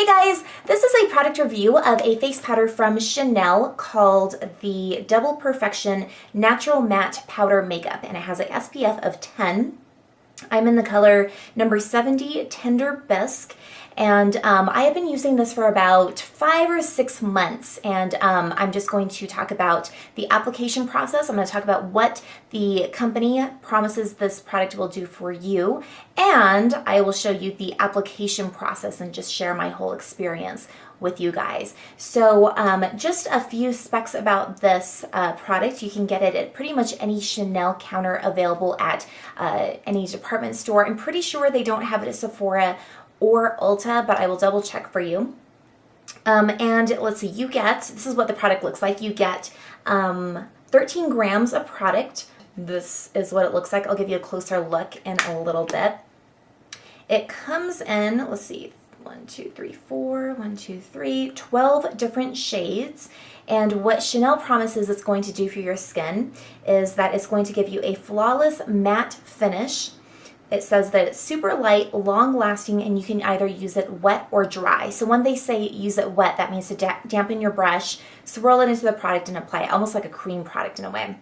Hey guys, this is a product review of a face powder from Chanel called the Double Perfection Natural Matte Powder Makeup, and it has an SPF of 10. I'm in the color number 70 Tender Bisque, and I have been using this for about 5 or 6 months, and I'm just going to talk about the application process. I'm going to talk about what the company promises this product will do for you, and I will show you the application process and just share my whole experience with you guys. So just a few specs about this product. You can get it at pretty much any Chanel counter available at any department store. I'm pretty sure they don't have it at Sephora or Ulta, but I will double check for you. And let's see, this is what the product looks like. You get 13 grams of product. This is what it looks like. I'll give you a closer look in a little bit. It comes in, let's see, 12 different shades. And what Chanel promises it's going to do for your skin is that it's going to give you a flawless matte finish. It says that it's super light, long lasting, and you can either use it wet or dry. So when they say use it wet, that means to dampen your brush, swirl it into the product, and apply it, almost like a cream product in a way.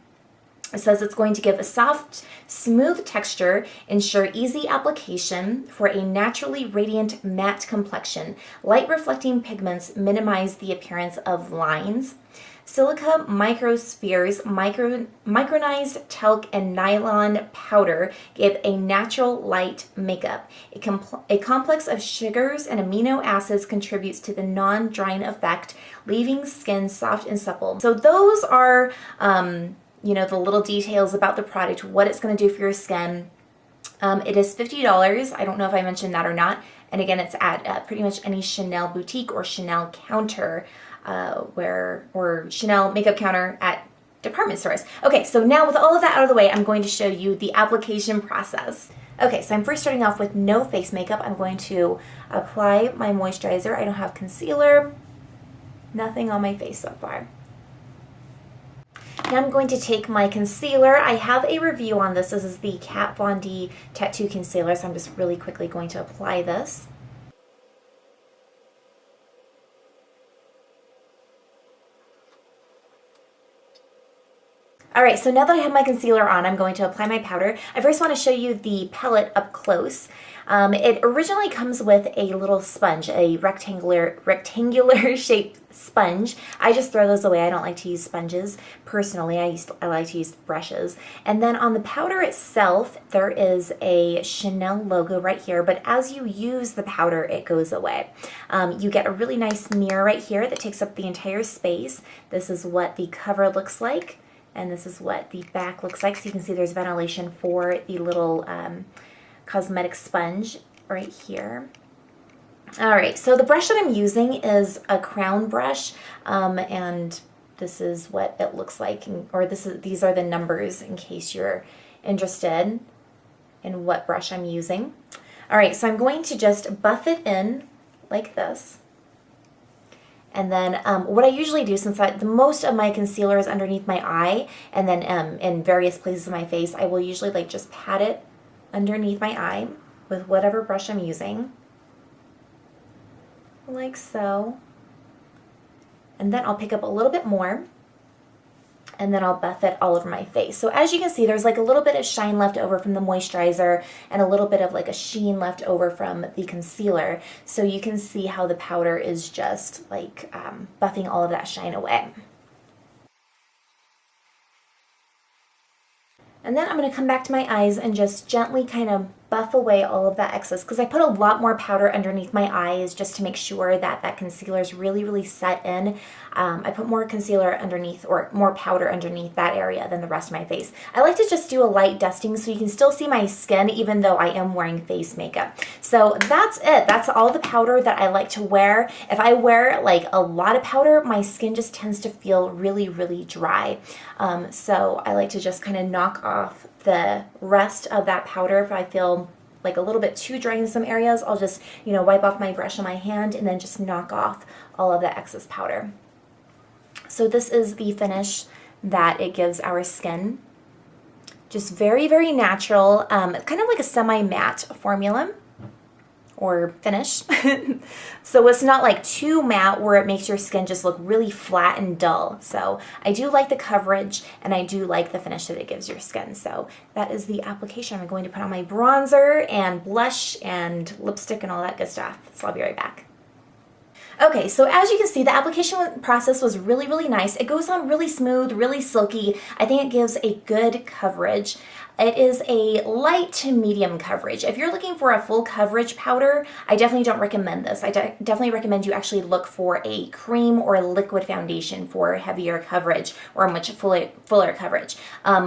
It says it's going to give a soft, smooth texture, ensure easy application for a naturally radiant matte complexion. Light reflecting pigments minimize the appearance of lines. Silica microspheres, micronized talc, and nylon powder give a natural light makeup. A complex of sugars and amino acids contributes to the non-drying effect, leaving skin soft and supple. So those are the little details about the product, what it's going to do for your skin. It is $50. I don't know if I mentioned that or not. And again, it's at pretty much any Chanel boutique or Chanel counter or Chanel makeup counter at department stores. Okay, so now with all of that out of the way, I'm going to show you the application process. Okay, so I'm first starting off with no face makeup. I'm going to apply my moisturizer. I don't have concealer, nothing on my face so far. Now I'm going to take my concealer. I have a review on this. This is the Kat Von D Tattoo Concealer, so I'm just really quickly going to apply this. Alright, so now that I have my concealer on, I'm going to apply my powder. I first want to show you the palette up close. It originally comes with a little sponge, a rectangular shaped sponge. I just throw those away. I don't like to use sponges. Personally, I like to use brushes. And then on the powder itself, there is a Chanel logo right here, but as you use the powder, it goes away. You get a really nice mirror right here that takes up the entire space. This is what the cover looks like. And this is what the back looks like. So you can see there's ventilation for the little cosmetic sponge right here. All right, so the brush that I'm using is a crown brush, and this is what it looks like, these are the numbers in case you're interested in what brush I'm using. All right, so I'm going to just buff it in like this. And then what I usually do, since the most of my concealer is underneath my eye, and then in various places of my face, I will usually just pat it underneath my eye with whatever brush I'm using, like so. And then I'll pick up a little bit more, and then I'll buff it all over my face. So as you can see, there's a little bit of shine left over from the moisturizer and a little bit of a sheen left over from the concealer. So you can see how the powder is just buffing all of that shine away. And then I'm going to come back to my eyes and just gently kind of buff away all of that excess, because I put a lot more powder underneath my eyes just to make sure that that concealer is really, really set in. I put more concealer underneath, or more powder underneath that area than the rest of my face. I like to just do a light dusting so you can still see my skin even though I am wearing face makeup. So that's it. That's all the powder that I like to wear. If I wear a lot of powder, my skin just tends to feel really, really dry. So I like to just kind of knock off the rest of that powder. If I feel a little bit too dry in some areas, I'll just wipe off my brush on my hand and then just knock off all of the excess powder. So this is the finish that it gives our skin. Just very, very natural, kind of like a semi-matte formula. or finish. So it's not like too matte where it makes your skin just look really flat and dull. So I do like the coverage, and I do like the finish that it gives your skin. So that is the application. I'm going to put on my bronzer and blush and lipstick and all that good stuff. So I'll be right back. Okay, so as you can see, the application process was really, really nice. It goes on really smooth, really silky. I think it gives a good coverage. It is a light to medium coverage. If you're looking for a full coverage powder, I definitely don't recommend this. I definitely recommend you actually look for a cream or a liquid foundation for heavier coverage or a much fuller coverage.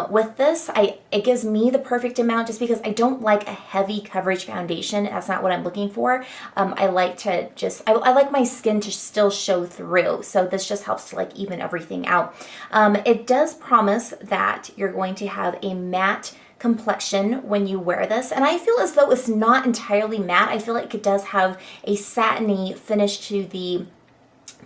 With this, it gives me the perfect amount just because I don't like a heavy coverage foundation. That's not what I'm looking for. I like to I like my skin to still show through. So this just helps to like even everything out. It does promise that you're going to have a matte complexion when you wear this, and I feel as though it's not entirely matte. I feel like it does have a satiny finish to the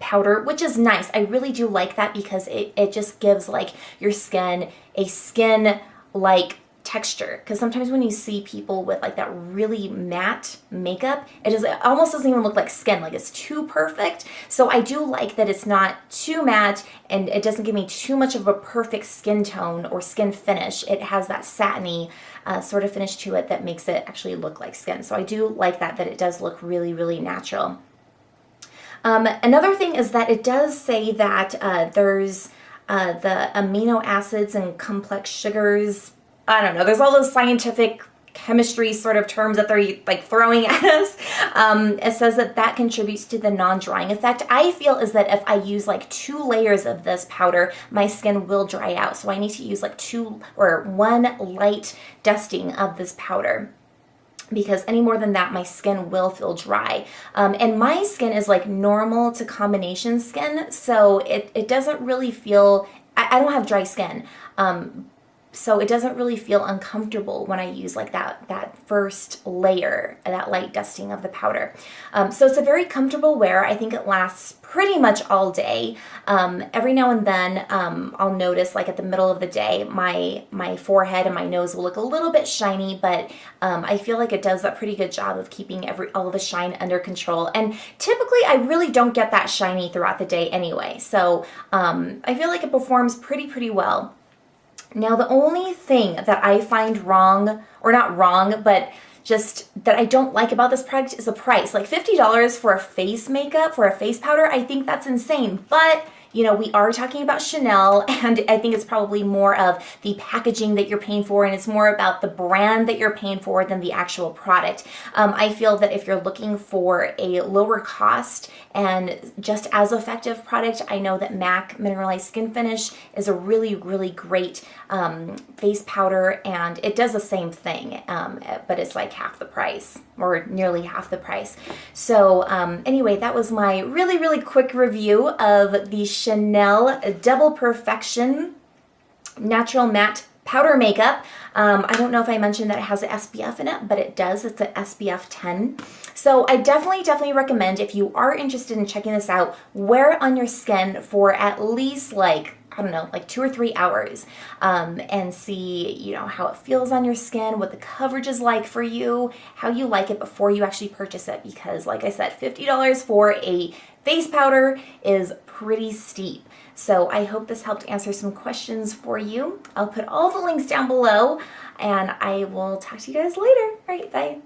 powder, which is nice. I really do like that because it just gives like your skin a skin like texture, because sometimes when you see people with like that really matte makeup, it almost doesn't even look like skin, like it's too perfect. So I do like that it's not too matte and it doesn't give me too much of a perfect skin tone or skin finish. It has that satiny sort of finish to it that makes it actually look like skin. So I do like that it does look really, really natural. Another thing is that it does say that there's the amino acids and complex sugars. I don't know, there's all those scientific chemistry sort of terms that they're like throwing at us. It says that contributes to the non-drying effect. I feel is that if I use like 2 layers of this powder, my skin will dry out. So I need to use like 2 or 1 light dusting of this powder, because any more than that, my skin will feel dry. And my skin is like normal to combination skin, so it doesn't really feel, I don't have dry skin. So it doesn't really feel uncomfortable when I use like that first layer, that light dusting of the powder. So it's a very comfortable wear. I think it lasts pretty much all day. Every now and then I'll notice like at the middle of the day, my forehead and my nose will look a little bit shiny, but I feel like it does a pretty good job of keeping all the shine under control. And typically I really don't get that shiny throughout the day anyway. So I feel like it performs pretty well. Now, the only thing that I find wrong, or not wrong, but just that I don't like about this product is the price. Like $50 for a face makeup, for a face powder, I think that's insane. But you know, we are talking about Chanel, and I think it's probably more of the packaging that you're paying for, and it's more about the brand that you're paying for than the actual product. I feel that if you're looking for a lower cost and just as effective product, I know that MAC Mineralized Skin Finish is a really, really great face powder, and it does the same thing, but it's like half the price, or nearly half the price. So anyway, that was my really, really quick review of the Chanel Double Perfection Natural Matte Powder Makeup. I don't know if I mentioned that it has an SPF in it, but it does. It's an SPF 10. So I definitely recommend, if you are interested in checking this out, wear it on your skin for at least like, I don't know, like 2 or 3 hours, and see, you know, how it feels on your skin, what the coverage is like for you, how you like it before you actually purchase it. Because like I said, $50 for a face powder is pretty steep. So I hope this helped answer some questions for you. I'll put all the links down below, and I will talk to you guys later. All right, bye.